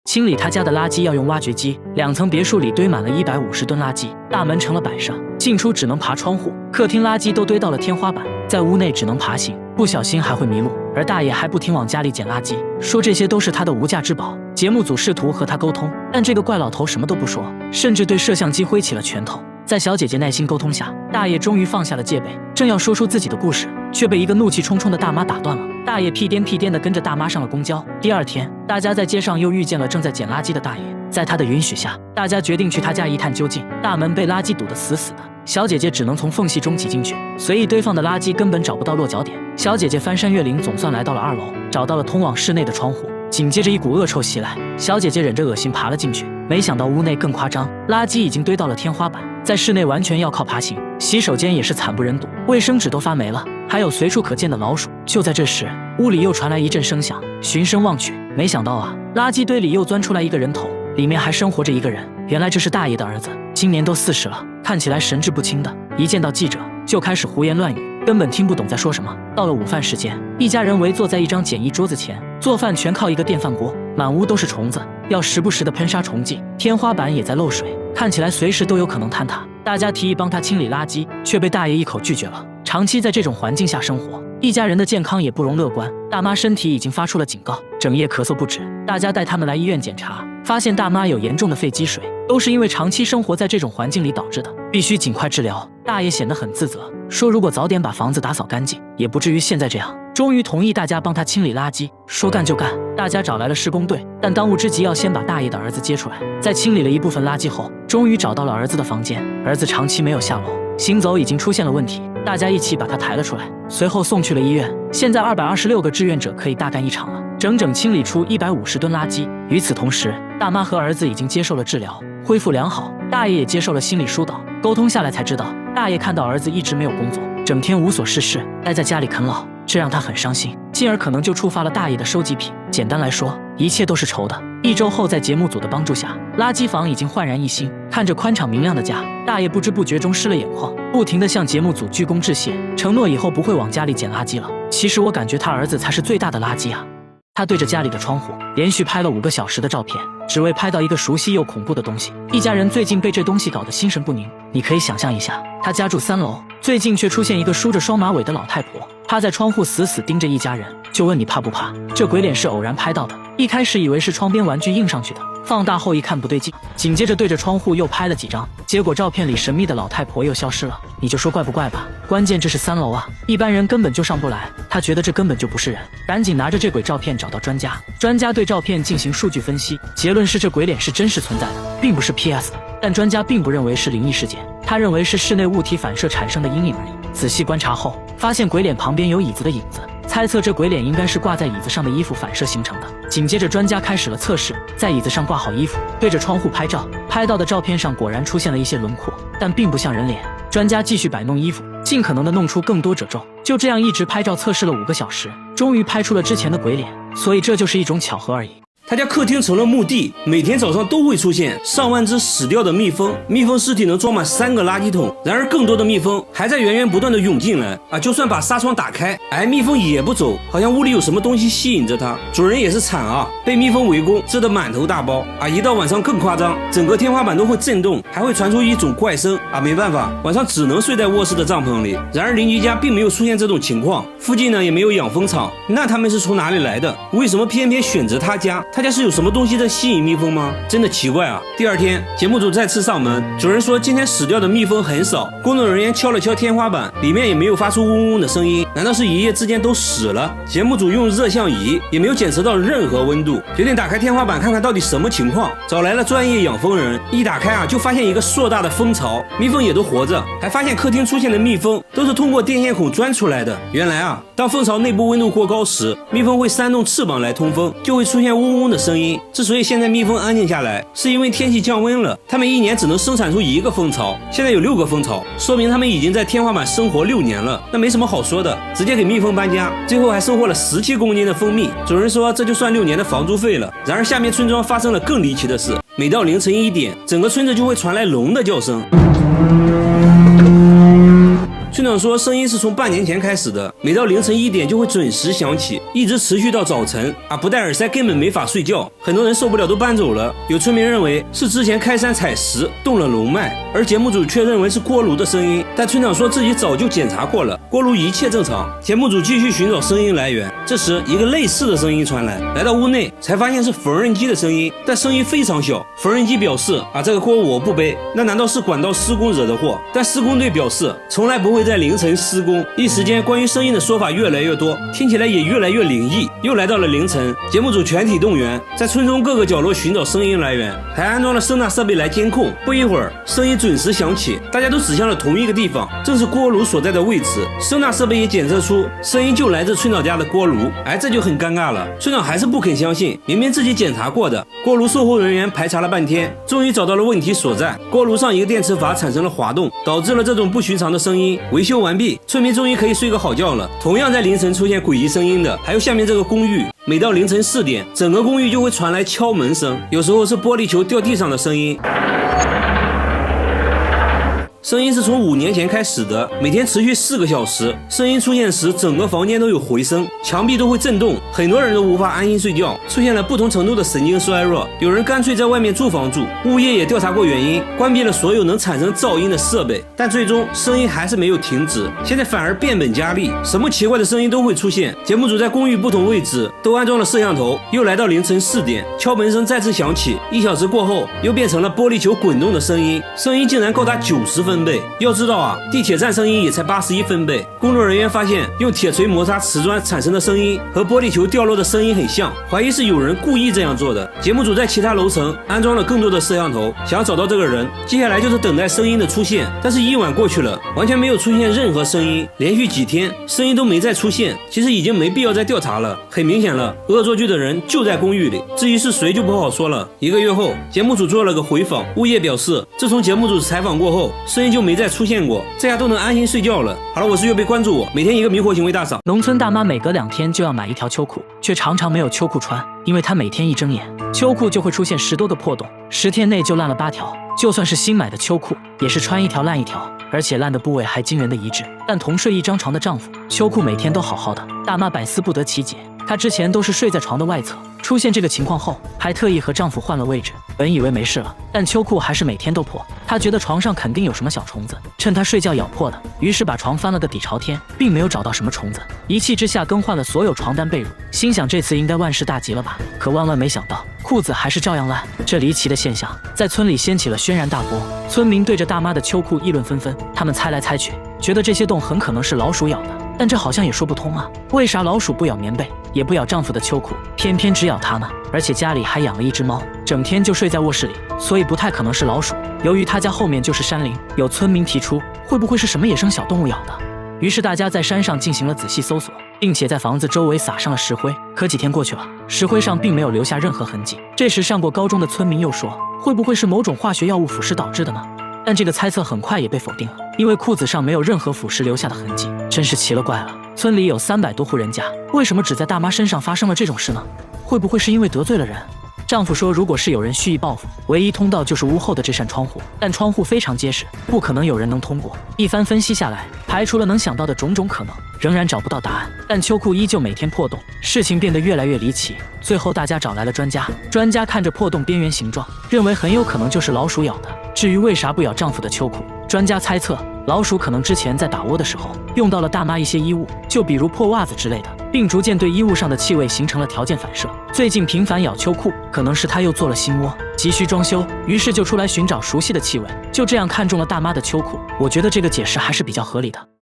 清理他家的垃圾要用挖掘机。2层别墅里堆满了150吨垃圾，大门成了摆设，进出只能爬窗户，客厅垃圾都堆到了天花板，在屋内只能爬行，不小心还会迷路。而大爷还不停往家里捡垃圾，说这些都是他的无价之宝。节目组试图和他沟通，但这个怪老头什么都不说，甚至对摄像机挥起了拳头。在小姐姐耐心沟通下，大爷终于放下了戒备，正要说出自己的故事，却被一个怒气冲冲的大妈打断了。大爷屁颠屁颠地跟着大妈上了公交。第2天，大家在街上又遇见了正在捡垃圾的大爷，在他的允许下，大家决定去他家一探究竟。大门被垃圾堵得死死的，小姐姐只能从缝隙中挤进去，随意堆放的垃圾根本找不到落脚点。小姐姐翻山越岭，总算来到了2楼，找到了通往室内的窗户。紧接着一股恶臭袭来，小姐姐忍着恶心爬了进去，没想到屋内更夸张，垃圾已经堆到了天花板，在室内完全要靠爬行。洗手间也是惨不忍睹，卫生纸都发霉了，还有随处可见的老鼠。就在这时，屋里又传来一阵声响，循声望去，没想到啊，垃圾堆里又钻出来一个人头，里面还生活着一个人。原来这是大爷的儿子，今年都40了，看起来神志不清的，一见到记者就开始胡言乱语，根本听不懂在说什么。到了午饭时间，一家人围坐在一张简易桌子前，做饭全靠一个电饭锅，满屋都是虫子，要时不时的喷杀虫剂，天花板也在漏水，看起来随时都有可能坍塌。大家提议帮他清理垃圾，却被大爷一口拒绝了。长期在这种环境下生活，一家人的健康也不容乐观。大妈身体已经发出了警告，整夜咳嗽不止，大家带他们来医院检查，发现大妈有严重的肺积水，都是因为长期生活在这种环境里导致的，必须尽快治疗。大爷显得很自责，说如果早点把房子打扫干净，也不至于现在这样。终于同意大家帮他清理垃圾，说干就干。大家找来了施工队，但当务之急要先把大爷的儿子接出来。在清理了一部分垃圾后，终于找到了儿子的房间。儿子长期没有下楼，行走已经出现了问题，大家一起把他抬了出来，随后送去了医院。现在226个志愿者可以大干一场了，整整清理出150吨垃圾。与此同时，大妈和儿子已经接受了治疗，恢复良好。大爷也接受了心理疏导，沟通下来才知道，大爷看到儿子一直没有工作，整天无所事事，待在家里啃老，这让他很伤心，进而可能就触发了大爷的收集癖。简单来说，一切都是愁的。1周后，在节目组的帮助下，垃圾房已经焕然一新。看着宽敞明亮的家，大爷不知不觉中湿了眼眶，不停地向节目组鞠躬致谢，承诺以后不会往家里捡垃圾了。其实我感觉他儿子才是最大的垃圾啊！他对着家里的窗户连续拍了5个小时的照片，只为拍到一个熟悉又恐怖的东西。一家人最近被这东西搞得心神不宁。你可以想象一下，他家住3楼，最近却出现一个梳着双马尾的老太婆，趴在窗户死死盯着一家人，就问你怕不怕？这鬼脸是偶然拍到的，一开始以为是窗边玩具印上去的，放大后一看不对劲，紧接着对着窗户又拍了几张，结果照片里神秘的老太婆又消失了。你就说怪不怪吧？关键这是3楼啊，一般人根本就上不来。他觉得这根本就不是人，赶紧拿着这鬼照片找到专家。专家对照片进行数据分析，结论是这鬼脸是真实存在的，并不是 PS 的。但专家并不认为是灵异事件，他认为是室内物体反射产生的阴影而已。仔细观察后，发现鬼脸旁边有椅子的影子，猜测这鬼脸应该是挂在椅子上的衣服反射形成的。紧接着专家开始了测试，在椅子上挂好衣服，对着窗户拍照，拍到的照片上果然出现了一些轮廓，但并不像人脸。专家继续摆弄衣服，尽可能的弄出更多褶皱，就这样一直拍照测试了5个小时，终于拍出了之前的鬼脸。所以这就是一种巧合而已。他家客厅成了墓地，每天早上都会出现上万只死掉的蜜蜂，蜜蜂尸体能装满3个垃圾桶。然而更多的蜜蜂还在源源不断的涌进来啊！就算把纱窗打开，蜜蜂也不走，好像屋里有什么东西吸引着它。主人也是惨啊，被蜜蜂围攻，蛰得满头大包啊！一到晚上更夸张，整个天花板都会震动，还会传出一种怪声啊！没办法，晚上只能睡在卧室的帐篷里。然而邻居家并没有出现这种情况，附近呢也没有养蜂场，那他们是从哪里来的？为什么偏偏选择他家？他家是有什么东西在吸引蜜蜂吗？真的奇怪啊！第2天，节目组再次上门，主人说今天死掉的蜜蜂很少。工作人员敲了敲天花板，里面也没有发出嗡嗡的声音，难道是一夜之间都死了？节目组用热像仪也没有检测到任何温度，决定打开天花板看看到底什么情况。找来了专业养蜂人，一打开就发现一个硕大的蜂巢，蜜蜂也都活着，还发现客厅出现的蜜蜂都是通过电线孔钻出来的。原来当蜂巢内部温度过高时，蜜蜂会扇动翅膀来通风，就会出现嗡嗡的声音。之所以现在蜜蜂安静下来，是因为天气降温了，它们1年只能生产出1个蜂巢，现在有6个蜂巢，说明它们已经在天花板生活6年了。那没什么好说的，直接给蜜蜂搬家，最后还收获了17公斤的蜂蜜。主人说这就算6年的房租费了。然而下面村庄发生了更离奇的事，每到凌晨1点，整个村子就会传来龙的叫声。村长说声音是从半年前开始的，每到凌晨1点就会准时响起，一直持续到早晨啊，不戴耳塞根本没法睡觉，很多人受不了都搬走了。有村民认为是之前开山采石动了龙脉，而节目组却认为是锅炉的声音，但村长说自己早就检查过了，锅炉一切正常。节目组继续寻找声音来源，这时一个类似的声音传来，来到屋内才发现是缝纫机的声音，但声音非常小。缝纫机表示啊，这个锅我不背，那难道是管道施工惹的祸？但施工队表示从来不会在凌晨施工。一时间关于声音的说法越来越多，听起来也越来越灵异。又来到了凌晨，节目组全体动员，在村中各个角落寻找声音来源，还安装了声纳设备来监控。不一会儿，声音准时响起，大家都指向了同一个地方，正是锅炉所在的位置。声纳设备也检测出声音就来自村长家的锅炉。哎，这就很尴尬了，村长还是不肯相信，明明自己检查过的。锅炉售后人员排查了半天，终于找到了问题所在，锅炉上一个电磁阀产生了滑动，导致了这种不寻常的声音。维修完毕，村民终于可以睡个好觉了。同样在凌晨出现诡异声音的还有下面这个公寓，每到凌晨4点，整个公寓就会传来敲门声，有时候是玻璃球掉地上的声音。声音是从5年前开始的，每天持续4个小时。声音出现时，整个房间都有回声，墙壁都会震动，很多人都无法安心睡觉，出现了不同程度的神经衰弱。有人干脆在外面租房住。物业也调查过原因，关闭了所有能产生噪音的设备，但最终声音还是没有停止，现在反而变本加厉，什么奇怪的声音都会出现。节目组在公寓不同位置都安装了摄像头。又来到凌晨4点，敲门声再次响起，1小时过后又变成了玻璃球滚动的声音，声音竟然高达90分贝。要知道啊，地铁站声音也才81分贝。工作人员发现用铁锤摩擦瓷砖产生的声音和玻璃球掉落的声音很像，怀疑是有人故意这样做的。节目组在其他楼层安装了更多的摄像头，想要找到这个人。接下来就是等待声音的出现，但是1晚过去了，完全没有出现任何声音，连续几天声音都没再出现。其实已经没必要再调查了，很明显了，恶作剧的人就在公寓里，至于是谁就不好说了。1个月后，节目组做了个回访，物业表示自从节目组采访过后，声音就没再出现过，这下都能安心睡觉了。好了，我是月贝，关注我，每天一个迷惑行为大赏。农村大妈每隔2天就要买一条秋裤，却常常没有秋裤穿，因为她每天一睁眼，秋裤就会出现10多个破洞，10天内就烂了8条。就算是新买的秋裤，也是穿一条烂一条，而且烂的部位还惊人的一致。但同睡一张床的丈夫，秋裤每天都好好的，大妈百思不得其解。她之前都是睡在床的外侧，出现这个情况后，还特意和丈夫换了位置，本以为没事了，但秋裤还是每天都破。她觉得床上肯定有什么小虫子，趁她睡觉咬破的，于是把床翻了个底朝天，并没有找到什么虫子。一气之下更换了所有床单被褥，心想这次应该万事大吉了吧？可万万没想到，裤子还是照样烂。这离奇的现象在村里掀起了轩然大波，村民对着大妈的秋裤议论纷纷，他们猜来猜去，觉得这些洞很可能是老鼠咬的。但这好像也说不通啊，为啥老鼠不咬棉被，也不咬丈夫的秋裤，偏偏只咬他们？而且家里还养了一只猫，整天就睡在卧室里，所以不太可能是老鼠。由于他家后面就是山林，有村民提出会不会是什么野生小动物咬的？于是大家在山上进行了仔细搜索，并且在房子周围撒上了石灰。可几天过去了，石灰上并没有留下任何痕迹。这时上过高中的村民又说，会不会是某种化学药物腐蚀导致的呢？但这个猜测很快也被否定了，因为裤子上没有任何腐蚀留下的痕迹。真是奇了怪了，村里有300多户人家，为什么只在大妈身上发生了这种事呢？会不会是因为得罪了人？丈夫说，如果是有人蓄意报复，唯一通道就是屋后的这扇窗户，但窗户非常结实，不可能有人能通过。一番分析下来，排除了能想到的种种可能，仍然找不到答案。但秋裤依旧每天破洞，事情变得越来越离奇。最后大家找来了专家，专家看着破洞边缘形状，认为很有可能就是老鼠咬的。至于为啥不咬丈夫的秋裤，专家猜测老鼠可能之前在打窝的时候用到了大妈一些衣物，就比如破袜子之类的，并逐渐对衣物上的气味形成了条件反射。最近频繁咬秋裤，可能是他又做了新窝，急需装修，于是就出来寻找熟悉的气味，就这样看中了大妈的秋裤。我觉得这个解释还是比较合理的。